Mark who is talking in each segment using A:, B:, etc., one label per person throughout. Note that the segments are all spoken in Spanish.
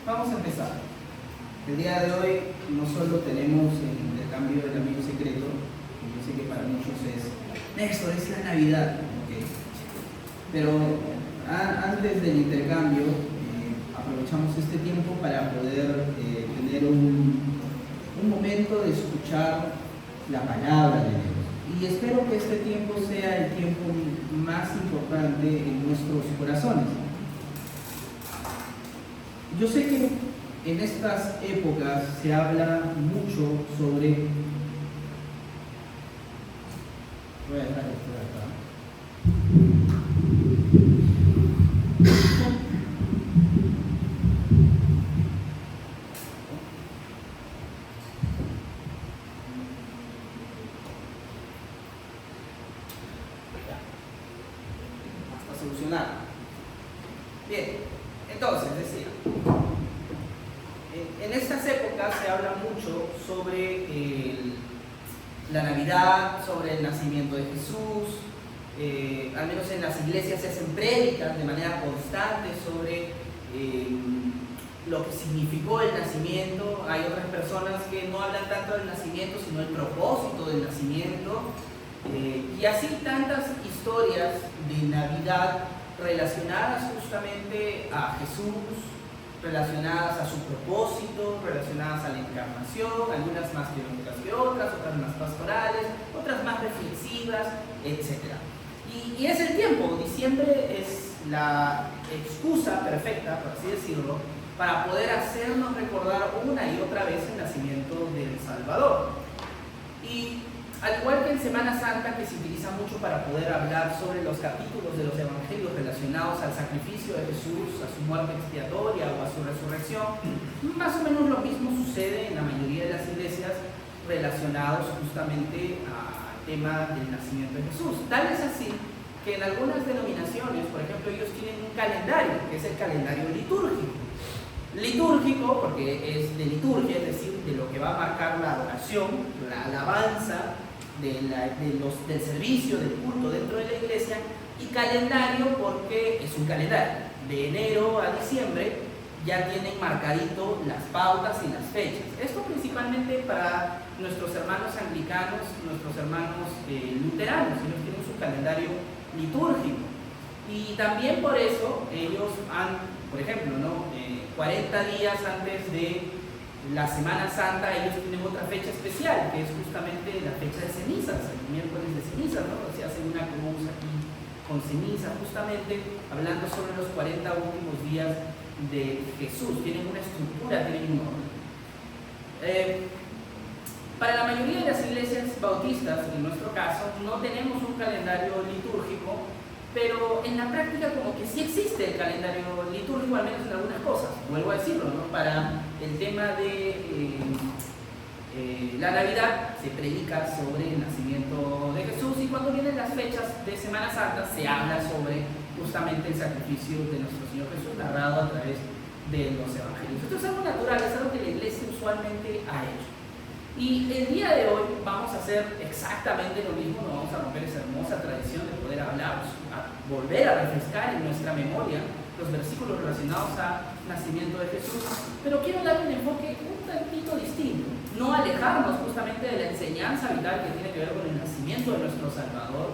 A: Vamos a empezar. El día de hoy no solo tenemos el intercambio del amigo secreto, que yo sé que para muchos es, Néstor, es la Navidad, okay. Pero antes del intercambio aprovechamos este tiempo para poder tener un momento de escuchar la palabra de Dios. Y espero que este tiempo sea el tiempo más importante en nuestros corazones. Yo sé que en estas épocas se habla mucho sobre... Voy a dejar esto de acá. Hasta solucionar. Bien, entonces decía, en estas épocas se habla mucho sobre la Navidad, sobre el nacimiento de Jesús, al menos en las iglesias se hacen prédicas de manera constante sobre lo que significó el nacimiento. Hay otras personas que no hablan tanto del nacimiento, sino el propósito del nacimiento, y así tantas historias de Navidad relacionadas justamente a Jesús, relacionadas a su propósito, relacionadas a la encarnación, algunas más teológicas que otras más pastorales, otras más reflexivas, etc. Y es el tiempo. Diciembre es la excusa perfecta, por así decirlo, para poder hacernos recordar una y otra vez el nacimiento del Salvador. Y al igual que en Semana Santa, que se utiliza mucho para poder hablar sobre los capítulos de los evangelios relacionados al sacrificio de Jesús, a su muerte expiatoria o a su resurrección, más o menos lo mismo sucede en la mayoría de las iglesias relacionados justamente al tema del nacimiento de Jesús. Tal es así que en algunas denominaciones, por ejemplo, ellos tienen un calendario, que es el calendario litúrgico. Litúrgico porque es de liturgia, es decir, de lo que va a marcar la adoración, la alabanza, del servicio, del culto dentro de la iglesia, y calendario porque es un calendario. De enero a diciembre ya tienen marcadito las pautas y las fechas. Esto principalmente para nuestros hermanos anglicanos, nuestros hermanos luteranos, ellos tienen su calendario litúrgico. Y también por eso ellos han, por ejemplo, 40 días antes de la Semana Santa, ellos tienen otra fecha especial, que es justamente la fecha de cenizas, el miércoles de cenizas, ¿no? Se hace una cruz aquí con ceniza, justamente hablando sobre los 40 últimos días de Jesús. Tienen una estructura, tienen un orden. Para la mayoría de las iglesias bautistas, en nuestro caso, no tenemos un calendario litúrgico, pero en la práctica como que sí existe el calendario litúrgico, al menos en algunas cosas. Vuelvo a decirlo, ¿no? Para el tema de la Navidad se predica sobre el nacimiento de Jesús, y cuando vienen las fechas de Semana Santa se habla sobre justamente el sacrificio de nuestro Señor Jesús narrado a través de los evangelios. Esto es algo natural, es algo que la iglesia usualmente ha hecho. Y el día de hoy vamos a hacer exactamente lo mismo, no vamos a romper esa hermosa tradición de poder hablar, a volver a refrescar en nuestra memoria los versículos relacionados al nacimiento de Jesús, pero quiero dar un enfoque un tantito distinto, no alejarnos justamente de la enseñanza vital que tiene que ver con el nacimiento de nuestro Salvador,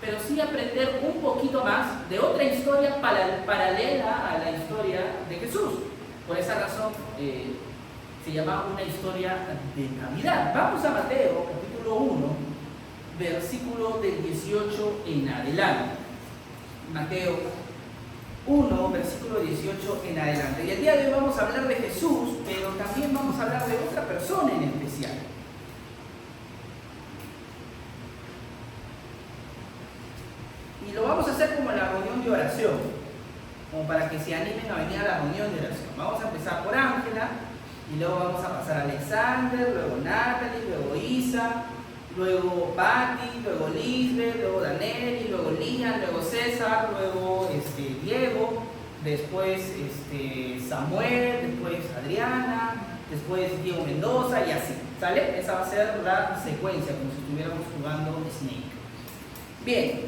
A: pero sí aprender un poquito más de otra historia paralela a la historia de Jesús. Por esa razón, se llama una historia de Navidad. Vamos a Mateo, capítulo 1, versículo del 18 en adelante. Mateo 1, versículo 18 en adelante. Y el día de hoy vamos a hablar de Jesús, pero también vamos a hablar de otra persona en especial. Y lo vamos a hacer como en la reunión de oración, como para que se animen a venir a la reunión de oración. Vamos a empezar por Ángela, y luego vamos a pasar a Alexander, luego Natalie, luego Isa, luego Patti, luego Lisbeth, luego Danelli, luego Lian, luego César, luego Diego, después Samuel, después Adriana, después Diego Mendoza y así, ¿sale? Esa va a ser la secuencia, como si estuviéramos jugando Snake. Bien.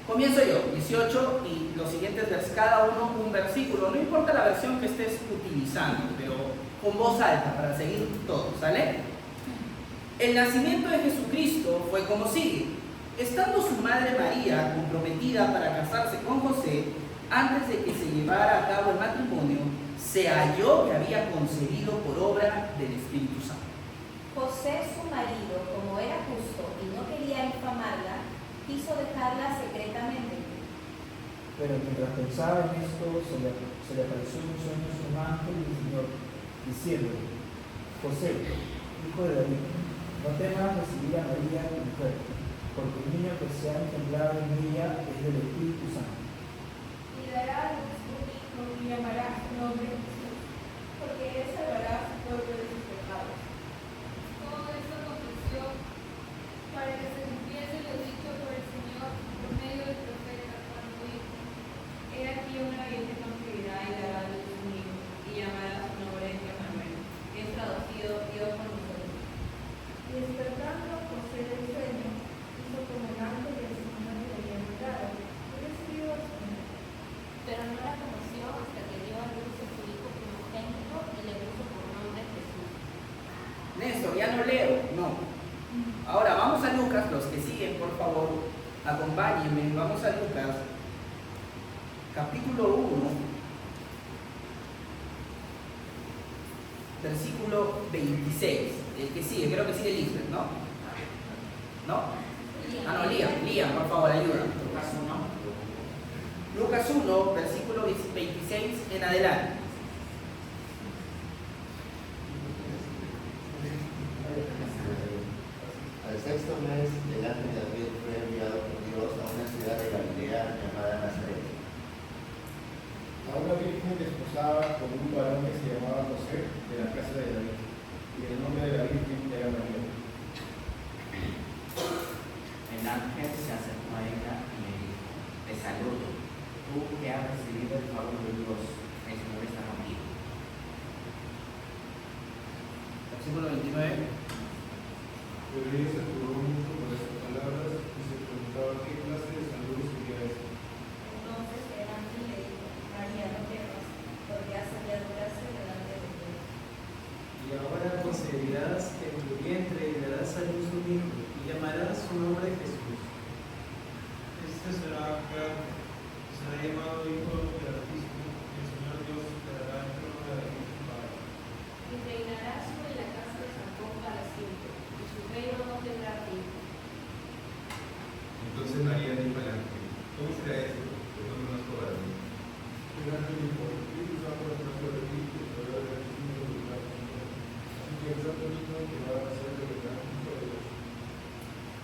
A: Comienzo yo, 18 y los siguientes cada uno un versículo, no importa la versión que estés utilizando, pero con voz alta para seguir todos, ¿sale? El nacimiento de Jesucristo fue como sigue. Estando su madre María comprometida para casarse con José, antes de que se llevara a cabo el matrimonio, se halló que había concebido por obra del Espíritu Santo.
B: José, su marido, como era justo y no quería infamarla, quiso dejarla secretamente.
C: Pero mientras pensaba en esto, se le apareció en sueños un ángel del Señor, diciéndole: José, hijo de David, no temas recibir a María tu mujer, porque el niño que se ha engendrado en ella es del Espíritu Santo.
D: Y dará a luz un hijo y llamará su nombre Jesús, porque él salvará a su pueblo de sus pecados. Todo esto aconteció para que se cumpliese lo dicho por el Señor por medio del profeta cuando dijo: He aquí una virgen concebirá y dará a luz un hijo, y llamará su nombre Emmanuel, que es traducido Dios con nosotros. Y despertando José del sueño, hizo como el ángel del Señor le había mandado, y recibió a su mujer.
B: Pero no la conoció hasta que dio a luz a su hijo primogénito y le puso por nombre Jesús.
A: Néstor, ya no leo, no. Ahora vamos a Lucas, los que siguen, por favor, acompáñenme, vamos a Lucas, capítulo 1, versículo 26. El que sigue, creo que sigue Lisbeth, ¿no? ¿No? Ah, no, Liam, por favor, ayuda. Lucas 1, versículo 26 en adelante.
E: Al sexto mes, el ángel Gabriel fue enviado por Dios a una ciudad de Galilea llamada Nazaret.
F: A una virgen desposada con un varón que se llamaba José, de la casa de David, y el nombre de la virgen era María.
G: El ángel se acercó a ella y le dijo: Te saludo, tú que has recibido el favor de Dios, el Señor está contigo.
A: Versículo 29.
F: Pero ella se turbó mucho por esas palabras y se preguntaba qué clase de salud sería esta.
B: Entonces el ángel le dijo: María, no temas, porque has hallado gracia delante de Dios.
H: Y ahora concebirás en tu vientre y darás a luz un hijo, y llamarás su nombre Jesús.
F: Este será grande, será llamado Hijo del Altísimo, y el Señor Dios le dará el trono de David su padre.
D: Y reinará sobre la casa de Jacob para siempre, y su reino no tendrá fin.
I: Entonces María dijo al ángel: ¿Cómo será esto? Pues no conozco varón.
F: El ángel dijo: El Espíritu Santo vendrá sobre ti, y te dará el Espíritu de la Señor. Así que el santo niño que va a ser del gran Hijo de Dios.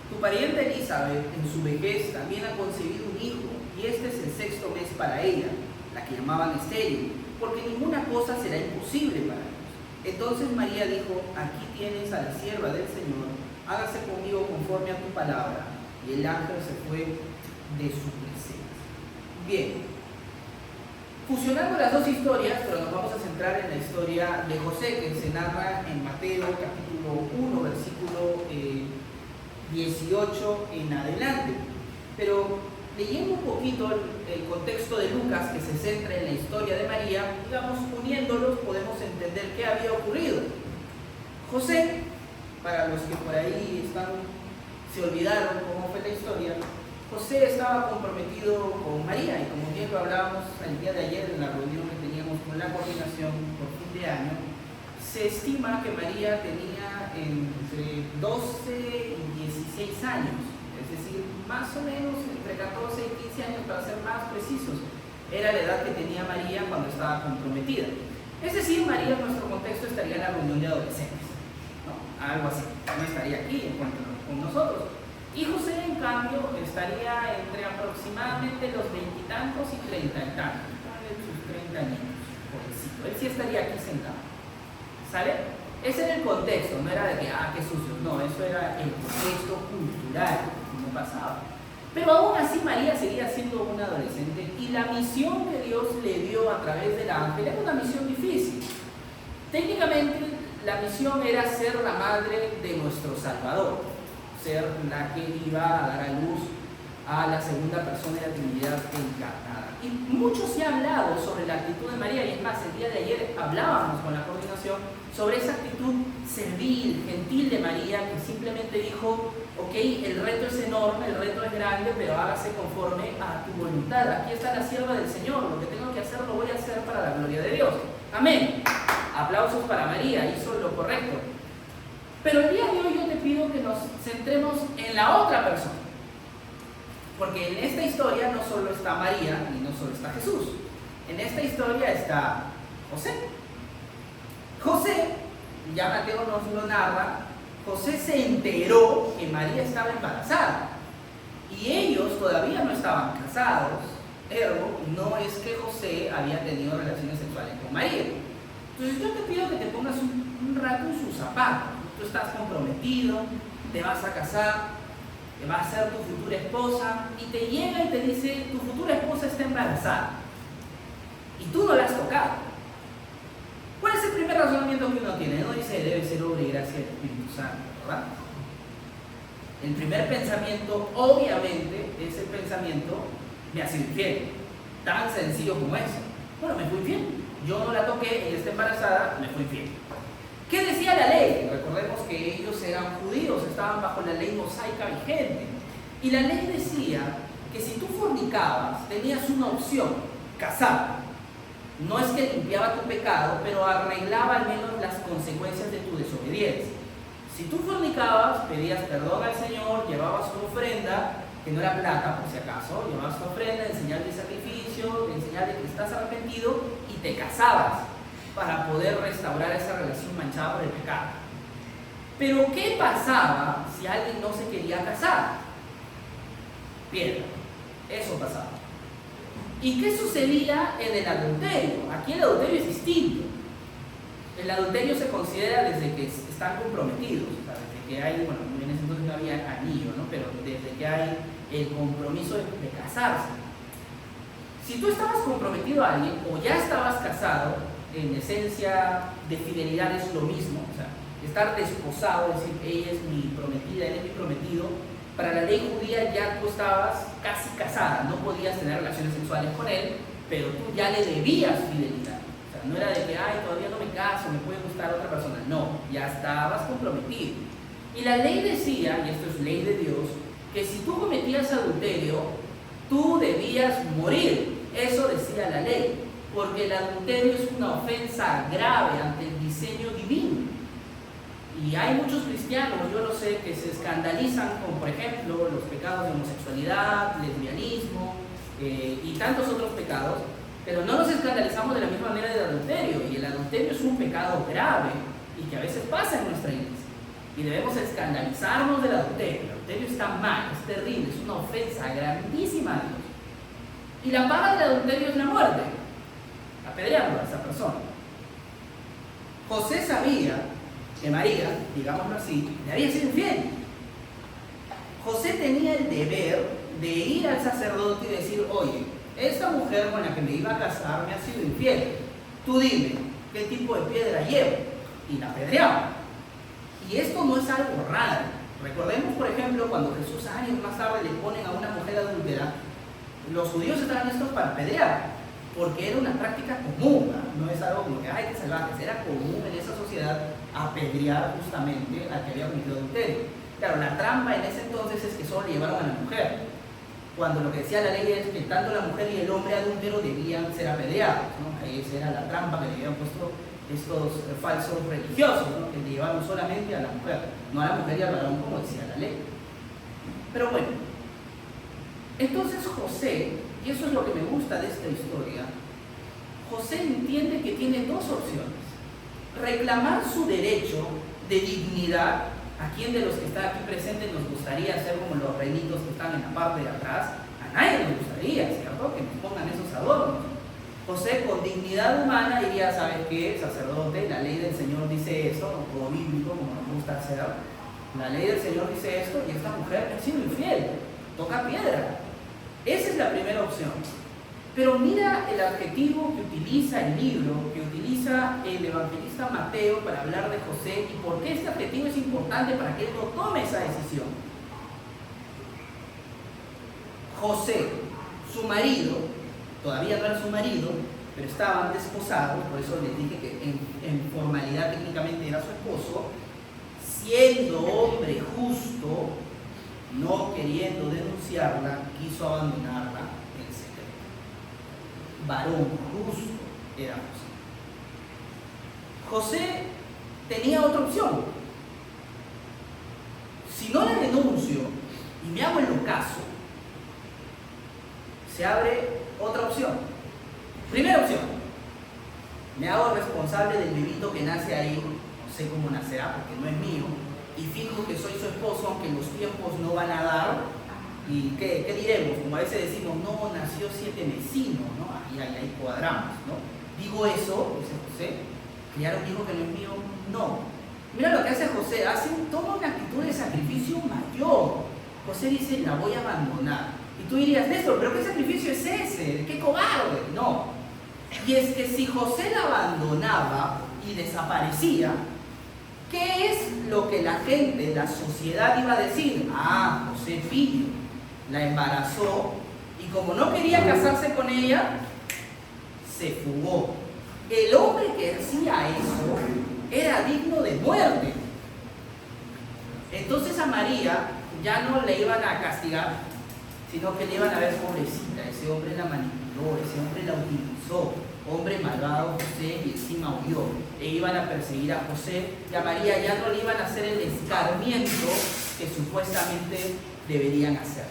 A: Tu pariente Elizabeth, en su vejez, también ha concebido un hijo, y este es el sexto mes para ella, la que llamaban estéril, porque ninguna cosa será imposible para Dios. Entonces María dijo: Aquí tienes a la sierva del Señor, hágase conmigo conforme a tu palabra. Y el ángel se fue de su presencia. Bien, fusionando las dos historias, pero nos vamos a centrar en la historia de José, que se narra en Mateo capítulo 1, versículo 18 en adelante. Pero leyendo un poquito el contexto de Lucas, que se centra en la historia de María, digamos, uniéndolos podemos entender qué había ocurrido. José, para los que por ahí se olvidaron cómo fue la historia, José estaba comprometido con María, y como bien lo hablábamos el día de ayer en la reunión que teníamos con la coordinación por fin de año, se estima que María tenía entre 12 y 16 años, es decir, más o menos entre 14 y 15 años para ser más precisos, era la edad que tenía María cuando estaba comprometida. Es decir, María en nuestro contexto estaría en la reunión de adolescentes, ¿no? Algo así, no estaría aquí con nosotros. Y José, en cambio, estaría entre aproximadamente los 20 y tantos y 30 y tantos, sus 30 años, pobrecito. Él sí estaría aquí sentado. ¿Sale? Ese era el contexto, no era de que, qué sucio, no, eso era el contexto cultural, como pasaba. Pero aún así María seguía siendo una adolescente, y la misión que Dios le dio a través del ángel era una misión difícil. Técnicamente, la misión era ser la madre de nuestro Salvador, ser la que iba a dar a luz a la segunda persona de la Trinidad encarnada. Y mucho se ha hablado sobre la actitud de María, y es más, el día de ayer hablábamos con la coordinación sobre esa actitud servil, gentil de María, que simplemente dijo, ok, el reto es enorme, el reto es grande, pero hágase conforme a tu voluntad. Aquí está la sierva del Señor, lo que tengo que hacer lo voy a hacer para la gloria de Dios. Amén. Aplausos para María, hizo lo correcto. Pero el día de hoy yo te pido que nos centremos en la otra persona. Porque en esta historia no solo está María y no solo está Jesús. En esta historia está José. José, ya Mateo nos lo narra, José se enteró que María estaba embarazada. Y ellos todavía no estaban casados. Ergo, no es que José había tenido relaciones sexuales con María. Entonces yo te pido que te pongas un rato en sus zapatos. Tú estás comprometido, te vas a casar, va a ser tu futura esposa, y te llega y te dice, tu futura esposa está embarazada y tú no la has tocado. ¿Cuál es el primer razonamiento que uno tiene? No dice, debe ser obra y gracia del Espíritu Santo, ¿verdad? El primer pensamiento, obviamente, es el pensamiento, me ha sido infiel. Tan sencillo como eso. Bueno, me fui infiel. Yo no la toqué, ella está embarazada, me fui infiel. ¿Qué decía la ley? Recordemos que ellos eran judíos, estaban bajo la ley mosaica vigente. Y la ley decía que si tú fornicabas, tenías una opción, casar. No es que limpiaba tu pecado, pero arreglaba al menos las consecuencias de tu desobediencia. Si tú fornicabas, pedías perdón al Señor, llevabas tu ofrenda, que no era plata por si acaso, llevabas tu ofrenda en señal de sacrificio, en señal de que estás arrepentido, y te casabas para poder restaurar esa relación manchada por el pecado. Pero ¿qué pasaba si alguien no se quería casar? Piedra. Eso pasaba. ¿Y qué sucedía en el adulterio? Aquí el adulterio es distinto. El adulterio se considera desde que están comprometidos, o sea, desde que hay, bueno, en ese entonces no había anillo, ¿no? Pero desde que hay el compromiso de casarse. Si tú estabas comprometido a alguien o ya estabas casado, en esencia de fidelidad es lo mismo, o sea, estar desposado, es decir, ella es mi prometida, él es mi prometido. Para la ley judía ya tú estabas casi casada, no podías tener relaciones sexuales con él, pero tú ya le debías fidelidad. O sea, no era de que, ay, todavía no me caso, me puede gustar otra persona. No, ya estabas comprometido. Y la ley decía, y esto es ley de Dios, que si tú cometías adulterio, tú debías morir. Eso decía la ley. Porque el adulterio es una ofensa grave ante el diseño divino. Y hay muchos cristianos, yo lo sé, que se escandalizan con, por ejemplo, los pecados de homosexualidad, lesbianismo y tantos otros pecados, pero no nos escandalizamos de la misma manera del adulterio. Y el adulterio es un pecado grave y que a veces pasa en nuestra iglesia. Y debemos escandalizarnos del adulterio. El adulterio está mal, es terrible, es una ofensa grandísima a Dios. Y la paga del adulterio es la muerte. Apedreando a esa persona. José sabía que María, digámoslo así, le había sido infiel. José tenía el deber de ir al sacerdote y decir, oye, esta mujer con la que me iba a casar me ha sido infiel. Tú dime, ¿qué tipo de piedra llevo? Y la apedreaba. Y esto no es algo raro. Recordemos, por ejemplo, cuando Jesús años más tarde le ponen a una mujer adúltera, los judíos estaban listos para apedrear. Porque era una práctica común, ¿no? No es algo como que, ay, que salvajes, era común en esa sociedad apedrear justamente al que había cometido adulterio. Claro, la trampa en ese entonces es que solo llevaron a la mujer, cuando lo que decía la ley es que tanto la mujer y el hombre adúltero debían ser apedreados, ¿no? Esa era la trampa que le habían puesto estos falsos religiosos, ¿no? Que le llevaron solamente a la mujer, no a la mujer y al varón como decía la ley. Pero bueno, entonces José, y eso es lo que me gusta de esta historia, José entiende que tiene dos opciones: reclamar su derecho de dignidad. ¿A quién de los que está aquí presentes nos gustaría ser como los reinitos que están en la parte de atrás? A nadie nos gustaría, ¿cierto?, que nos pongan esos adornos. José, con dignidad humana, diría, ¿sabes qué, sacerdote? La ley del Señor dice esto, o bíblico, como nos gusta hacer. La ley del Señor dice esto, y esta mujer ha sido infiel, toca piedra. Esa es la primera opción. Pero mira el adjetivo que utiliza el libro, que utiliza el evangelista Mateo para hablar de José, y por qué este adjetivo es importante para que él no tome esa decisión. José, su marido, todavía no era su marido, pero estaban desposados, por eso les dije que en formalidad técnicamente era su esposo, siendo hombre justo, no queriendo denunciarla, quiso abandonarla en secreto. Varón justo era José. José tenía otra opción. Si no la denuncio y me hago el ocaso, se abre otra opción. Primera opción, me hago responsable del bebito que nace ahí, no sé cómo nacerá porque no es mío, y finjo que soy su esposo aunque los tiempos no van a dar. ¿Y qué diremos? Como a veces decimos, no, nació 7 vecinos, ¿no? Ahí cuadramos, ¿no? Digo eso, dice José, criar un hijo que no es mío, no. Mira lo que hace José, toma una actitud de sacrificio mayor. José dice, la voy a abandonar. Y tú dirías, Néstor, ¿pero qué sacrificio es ese? ¡Qué cobarde! No. Y es que si José la abandonaba y desaparecía, ¿qué es lo que la gente, la sociedad iba a decir? Ah, José pillo, la embarazó y como no quería casarse con ella, se fugó. El hombre que hacía eso era digno de muerte. Entonces a María ya no le iban a castigar, sino que le iban a ver pobrecita, ese hombre la manipuló, ese hombre la utilizó, hombre malvado José, y encima huyó. E iban a perseguir a José y a María ya no le iban a hacer el escarmiento que supuestamente deberían hacer.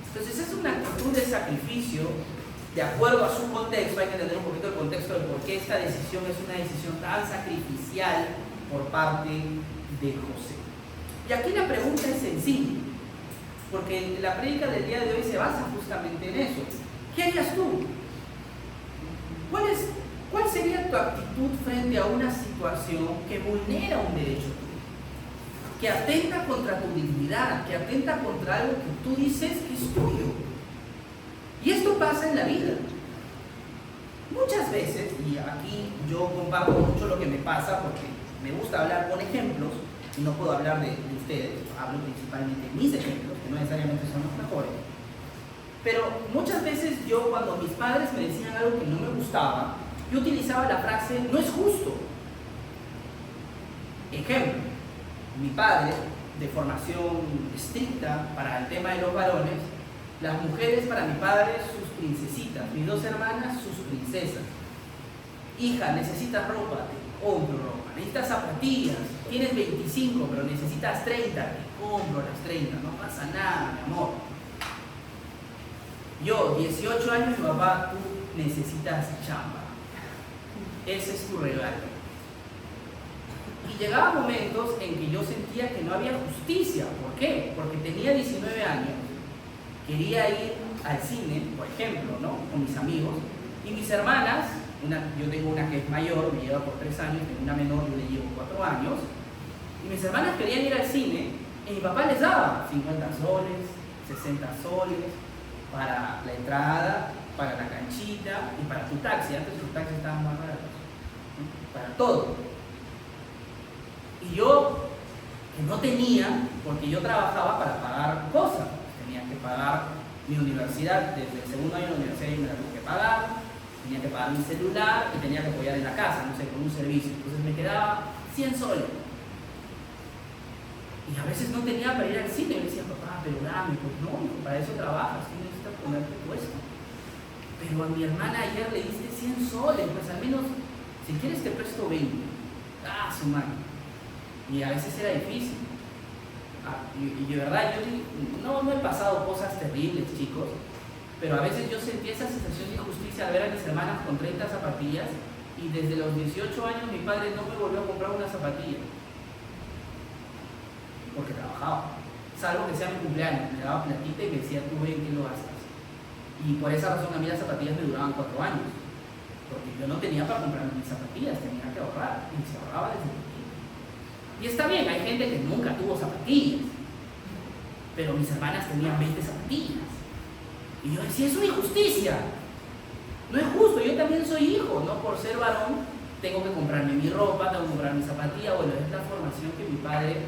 A: Entonces es una actitud de sacrificio de acuerdo a su contexto. Hay que entender un poquito el contexto de por qué esta decisión es una decisión tan sacrificial por parte de José. Y aquí la pregunta es sencilla, porque la prédica del día de hoy se basa justamente en eso. ¿Qué harías tú? ¿Cuál sería tu actitud frente a una situación que vulnera un derecho tuyo? Que atenta contra tu dignidad, que atenta contra algo que tú dices que es tuyo. Y esto pasa en la vida. Muchas veces, y aquí yo comparto mucho lo que me pasa porque me gusta hablar con ejemplos, y no puedo hablar de ustedes, hablo principalmente de mis ejemplos, que no necesariamente son los mejores. Pero muchas veces yo, cuando mis padres me decían algo que no me gustaba, yo utilizaba la frase, no es justo. Ejemplo, mi padre, de formación estricta para el tema de los varones, las mujeres para mi padre, sus princesitas, mis 2 hermanas, sus princesas. Hija, necesitas ropa, te compro ropa. Necesitas zapatillas, tienes 25, pero necesitas 30, te compro las 30, no pasa nada, mi amor. Yo, 18 años, mi papá, tú necesitas chamba. Ese es tu regalo. Y llegaban momentos en que yo sentía que no había justicia. ¿Por qué? Porque tenía 19 años, quería ir al cine, por ejemplo, ¿no? Con mis amigos, y mis hermanas, yo tengo una que es mayor, me lleva por 3 años, tengo una menor, yo le llevo 4 años, y mis hermanas querían ir al cine, y mi papá les daba 50 soles, 60 soles, para la entrada, para la canchita y para tu taxi. Antes los taxis estaban más baratos, ¿no? Para todo. Y yo, que no tenía, porque yo trabajaba para pagar cosas, tenía que pagar mi universidad, desde el segundo año de la universidad yo me la tuve que pagar, tenía que pagar mi celular y tenía que apoyar en la casa, no sé, con un servicio. Entonces me quedaba 100 soles. Y a veces no tenía para ir al cine. Me decía, papá, pero dame. Pues no, hijo, para eso trabajas, tú necesitas ponerte puesto. Pero a mi hermana ayer le diste 100 soles, pues al menos, si quieres te presto 20. Ah, su madre. Y a veces era difícil. Y de verdad, yo no he pasado cosas terribles, chicos, pero a veces yo sentí esa sensación de injusticia al ver a mis hermanas con 30 zapatillas y desde los 18 años mi padre no me volvió a comprar una zapatilla porque trabajaba, salvo que sea mi cumpleaños, me daba platita y me decía, tú ven que lo gastas. Y por esa razón a mí las zapatillas me duraban 4 años, porque yo no tenía para comprarme mis zapatillas, tenía que ahorrar, y se ahorraba desde pequeño. Y está bien, hay gente que nunca tuvo zapatillas, pero mis hermanas tenían 20 zapatillas. Y yo decía, es una injusticia, no es justo, yo también soy hijo, ¿no? Por ser varón, tengo que comprarme mi ropa, tengo que comprar mi zapatilla. Bueno, es la formación que mi padre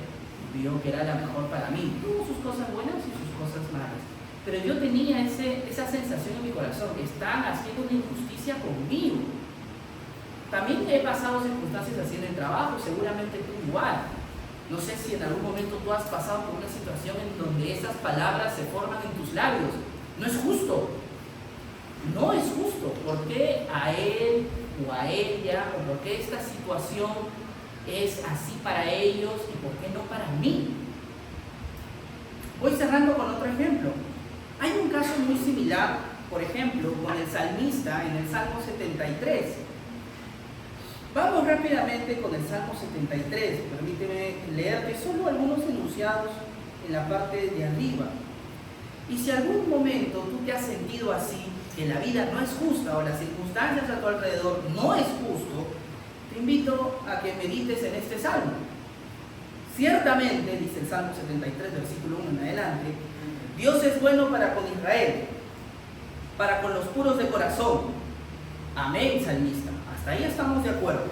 A: vio que era la mejor para mí. Tuvo sus cosas buenas y sus cosas malas.
J: pero yo tenía esa sensación en mi corazón, que están haciendo una injusticia conmigo. También he pasado circunstancias así en el trabajo, seguramente tú igual. No sé si en algún momento tú has pasado por una situación en donde esas palabras se forman en tus labios. No es justo. No es justo. ¿Por qué a él o a ella, o por qué esta situación es así para ellos y por qué no para mí? Voy cerrando con otro ejemplo. Hay un caso muy similar, por ejemplo, con el salmista en el Salmo 73. Vamos rápidamente con el Salmo 73. Permíteme leerte solo algunos enunciados en la parte de arriba. Y si algún momento tú te has sentido así, que la vida no es justa o las circunstancias a tu alrededor no es justo, te invito a que medites en este salmo. Ciertamente, dice el Salmo 73, versículo 1 en adelante, Dios es bueno para con Israel, para con los puros de corazón. Amén, salmista. Hasta ahí estamos de acuerdo.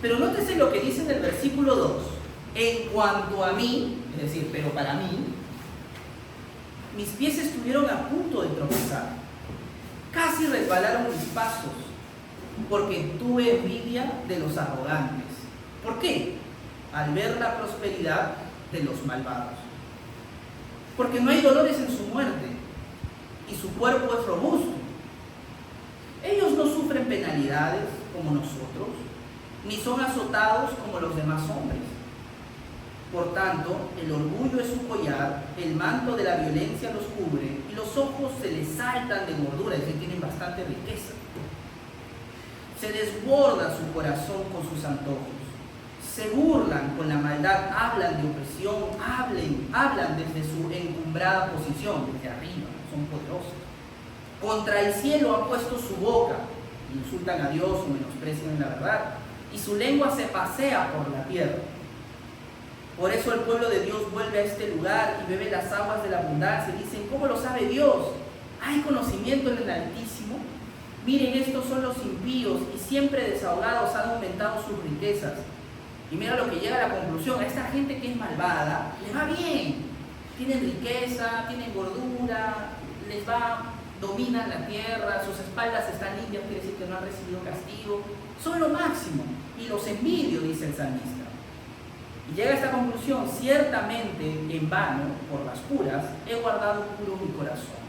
J: Pero nótese lo que dice en el versículo 2. En cuanto a mí, es decir, pero para mí, mis pies estuvieron a punto de tropezar. Casi resbalaron mis pasos, porque tuve envidia de los arrogantes. ¿Por qué? Al ver la prosperidad de los malvados. Porque no hay dolores en su muerte, y su cuerpo es robusto. Ellos no sufren penalidades como nosotros, ni son azotados como los demás hombres. Por tanto, el orgullo es su collar, el manto de la violencia los cubre, y los ojos se les saltan de gordura, es decir, tienen bastante riqueza. Se desborda su corazón con sus antojos. Se burlan con la maldad, hablan de opresión, hablan desde su encumbrada posición, desde arriba, son poderosos. Contra el cielo han puesto su boca, insultan a Dios o menosprecian la verdad, y su lengua se pasea por la tierra. Por eso el pueblo de Dios vuelve a este lugar y bebe las aguas de la abundancia. Dicen, ¿cómo lo sabe Dios? ¿Hay conocimiento en el Altísimo? Miren, estos son los impíos y siempre desahogados han aumentado sus riquezas. Y mira lo que llega a la conclusión, a esta gente que es malvada, les va bien. Tienen riqueza, tienen gordura, dominan la tierra, sus espaldas están limpias, quiere decir que no han recibido castigo. Son lo máximo y los envidio, dice el salmista. Y llega a esta conclusión, ciertamente en vano, por las puras, he guardado puro mi corazón.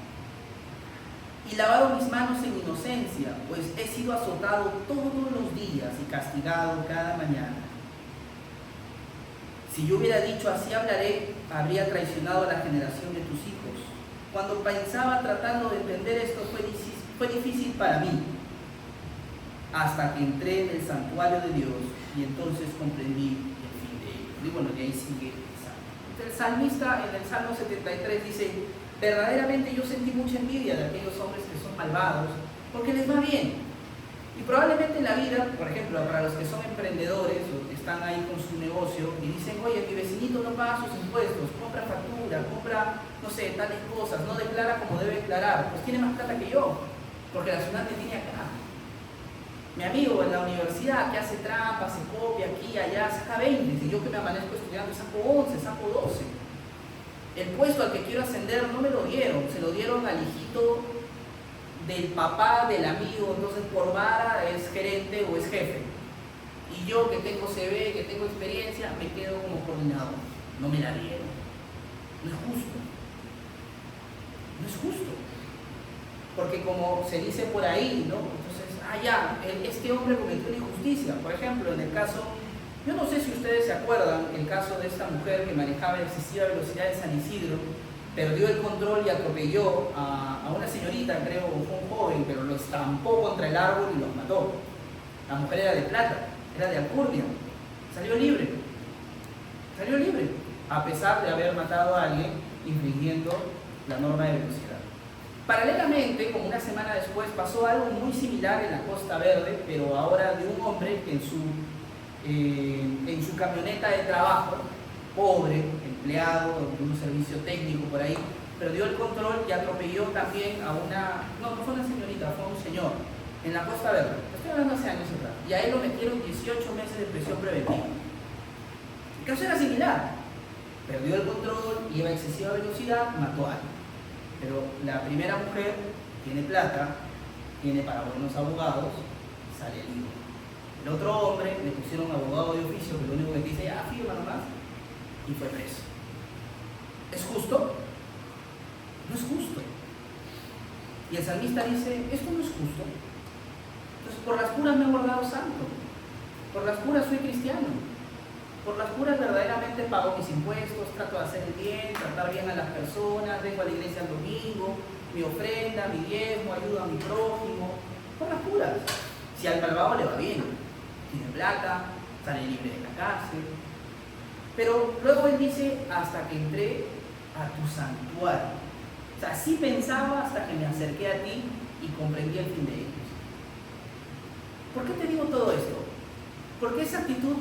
J: Y lavado mis manos en inocencia, pues he sido azotado todos los días y castigado cada mañana. Si yo hubiera dicho así hablaré, habría traicionado a la generación de tus hijos. Cuando pensaba tratando de entender esto fue difícil para mí, hasta que entré en el santuario de Dios y entonces comprendí. Y bueno, y ahí sigue el salmo. El salmista en el Salmo 73 dice, verdaderamente yo sentí mucha envidia de aquellos hombres que son malvados, porque les va bien. Y probablemente en la vida, por ejemplo, para los que son emprendedores o que están ahí con su negocio y dicen, oye, mi vecinito no paga sus impuestos, compra factura, compra, no sé, tales cosas, no declara como debe declarar, pues tiene más plata que yo, porque la ciudad me tiene acá. Mi amigo en la universidad que hace trampa, se copia aquí, allá, saca 20, y yo que me amanezco estudiando saco 11, saco 12. El puesto al que quiero ascender no me lo dieron, se lo dieron al hijito del papá del amigo, entonces por vara es gerente o es jefe. Y yo que tengo CV, que tengo experiencia, me quedo como coordinador. No me la dieron. No es justo. No es justo. Porque como se dice por ahí, ¿no? Entonces, este hombre cometió una injusticia. Por ejemplo, en el caso, yo no sé si ustedes se acuerdan, el caso de esta mujer que manejaba a excesiva velocidad en San Isidro, perdió el control y atropelló a una señorita, creo, fue un joven, pero lo estampó contra el árbol y los mató. La mujer era de plata, era de alcurnia, salió libre, a pesar de haber matado a alguien infringiendo la norma de velocidad. Paralelamente, como una semana después, pasó algo muy similar en la Costa Verde, pero ahora de un hombre que en su camioneta de trabajo, pobre, empleado de un servicio técnico por ahí, perdió el control y atropelló también a no fue una señorita, fue un señor, en la Costa Verde. Estoy hablando hace años atrás. Y a él lo metieron 18 meses de prisión preventiva. El caso era similar. Perdió el control, iba a excesiva velocidad, mató a alguien.
A: Pero la primera mujer tiene plata, tiene para buenos abogados, sale libre. El otro hombre le pusieron abogado de oficio, que lo único que dice, ya firma nomás, y fue preso. ¿Es justo? No es justo. Y el salmista dice, esto no es justo. Entonces, por las puras me he guardado santo. Por las puras soy cristiano. Por las puras verdaderamente pago mis impuestos, trato de hacer el bien, tratar bien a las personas, vengo a la iglesia el domingo, mi ofrenda, mi diezmo, ayudo a mi prójimo. Por las puras. Si al malvado le va bien, tiene plata, sale libre de la cárcel. Pero luego él dice, hasta que entré a tu santuario. O sea, así pensaba hasta que me acerqué a ti y comprendí el fin de ellos. ¿Por qué te digo todo esto? Porque esa actitud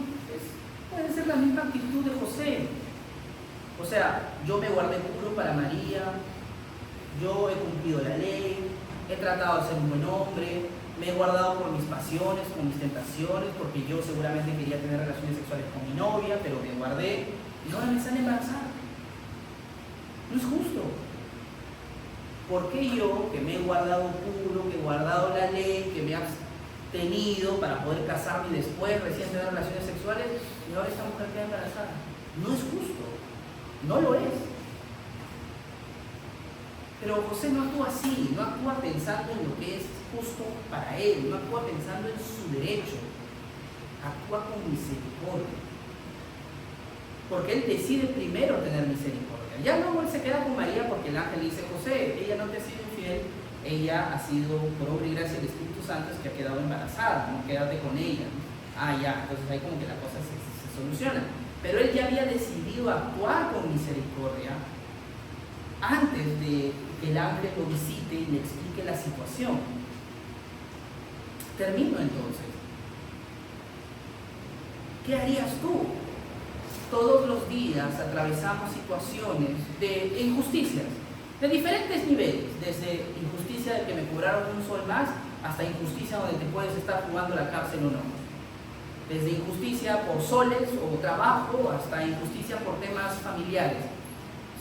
A: puede ser la misma actitud de José. O sea, yo me guardé puro para María, yo he cumplido la ley, he tratado de ser un buen hombre, me he guardado por mis pasiones, por mis tentaciones, porque yo seguramente quería tener relaciones sexuales con mi novia, pero me guardé y ahora me sale embarazada. No es justo. ¿Por qué yo, que me he guardado puro, que he guardado la ley, que me he abstenido para poder casarme y después recién tener relaciones sexuales, y ahora esta mujer queda embarazada? No es justo. No lo es. Pero José no actúa así, no actúa pensando en lo que es justo para él, no actúa pensando en su derecho, actúa con misericordia. Porque él decide primero tener misericordia. Ya luego él se queda con María porque el ángel dice, José, ella no te ha sido infiel, ella ha sido por obra y gracia del Espíritu Santo, es que ha quedado embarazada, no quédate con ella. Ah, ya, entonces ahí como que la cosa se soluciona. Pero él ya había decidido actuar con misericordia antes de que el ángel lo visite y le explique la situación. Termino entonces. ¿Qué harías tú? Todos los días atravesamos situaciones de injusticias, de diferentes niveles, desde injusticia de que me cobraron un sol más, hasta injusticia donde te puedes estar jugando la cárcel o no. Desde injusticia por soles o trabajo, hasta injusticia por temas familiares.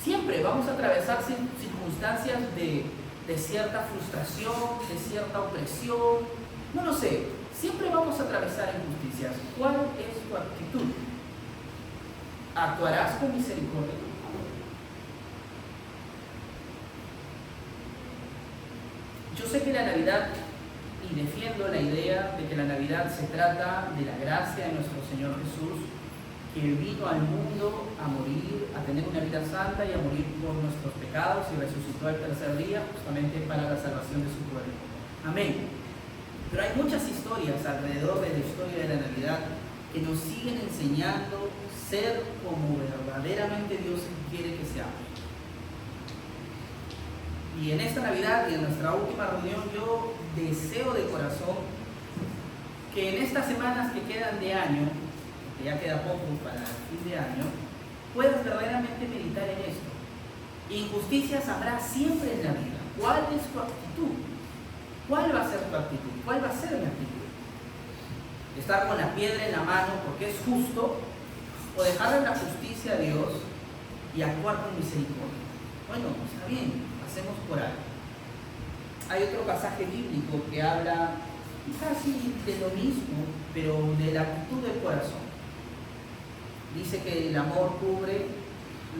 A: Siempre vamos a atravesar circunstancias de cierta frustración, de cierta opresión, no lo sé, siempre vamos a atravesar injusticias. ¿Cuál es tu actitud? ¿Actuarás con misericordia? Yo sé que la Navidad, y defiendo la idea de que la Navidad se trata de la gracia de nuestro Señor Jesús, que vino al mundo a morir, a tener una vida santa y a morir por nuestros pecados y resucitó al tercer día justamente para la salvación de su pueblo. Amén. Pero hay muchas historias alrededor de la historia de la Navidad que nos siguen enseñando ser como verdaderamente Dios quiere que seamos. Y en esta Navidad y en nuestra última reunión yo deseo de corazón que en estas semanas que quedan de año, que ya queda poco para el fin de año, puedas verdaderamente meditar en esto. Injusticias habrá siempre en la vida. ¿Cuál es tu actitud? ¿Cuál va a ser tu actitud? ¿Cuál va a ser mi actitud? ¿Estar con la piedra en la mano porque es justo? ¿O dejarle la justicia a Dios y actuar con misericordia? Bueno, está bien, hacemos por ahí. Hay otro pasaje bíblico que habla casi de lo mismo, pero de la actitud del corazón. Dice que el amor cubre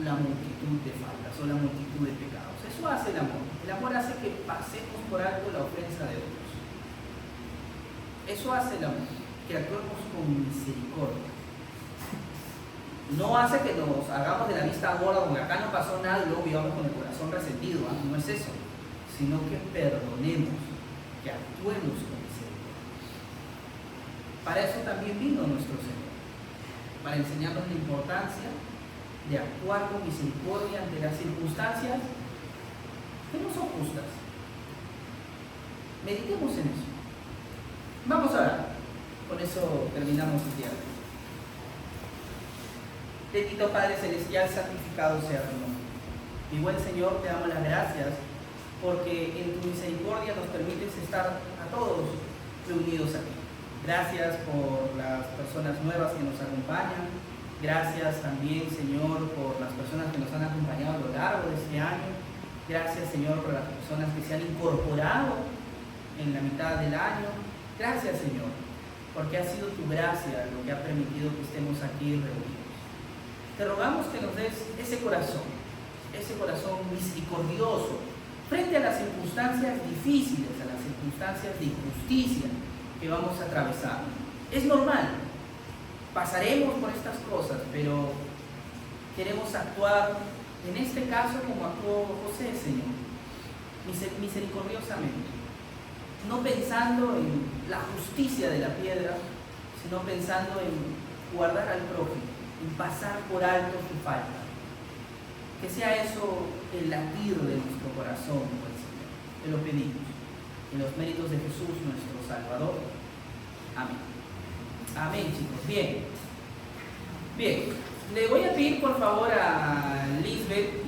A: la multitud de faltas o la multitud de pecados. Eso hace el amor. El amor hace que pasemos por alto la ofensa de otros. Eso hace el amor, que actuemos con misericordia. No hace que nos hagamos de la vista gorda, como acá no pasó nada y luego vivamos con el corazón resentido. No es eso, sino que perdonemos, que actuemos con misericordia. Para eso también vino nuestro Señor, para enseñarnos la importancia de actuar con misericordia ante las circunstancias que no son justas. Meditemos en eso. Vamos a ver, con eso terminamos el día. Bendito Padre Celestial, santificado sea tu nombre. Mi buen Señor, te damos las gracias porque en tu misericordia nos permites estar a todos reunidos aquí. Gracias por las personas nuevas que nos acompañan. Gracias también, Señor, por las personas que nos han acompañado a lo largo de este año.
J: Gracias, Señor, por las personas que se han incorporado en la mitad del año. Gracias, Señor, porque ha sido tu gracia lo que ha permitido que estemos aquí reunidos. Te rogamos que nos des ese corazón misericordioso frente a las circunstancias difíciles, a las circunstancias de injusticia que vamos a atravesar. Es normal, pasaremos por estas cosas, pero queremos actuar en este caso como actuó José, Señor, misericordiosamente, no pensando en la justicia de la piedra, sino pensando en guardar al prójimo, en pasar por alto su falta. Que sea eso el latir de nuestro corazón, pues, Señor. Te lo pedimos. En los méritos de Jesús, nuestro Salvador. Amén. Amén, chicos. Bien. Le voy a pedir, por favor, a Lisbeth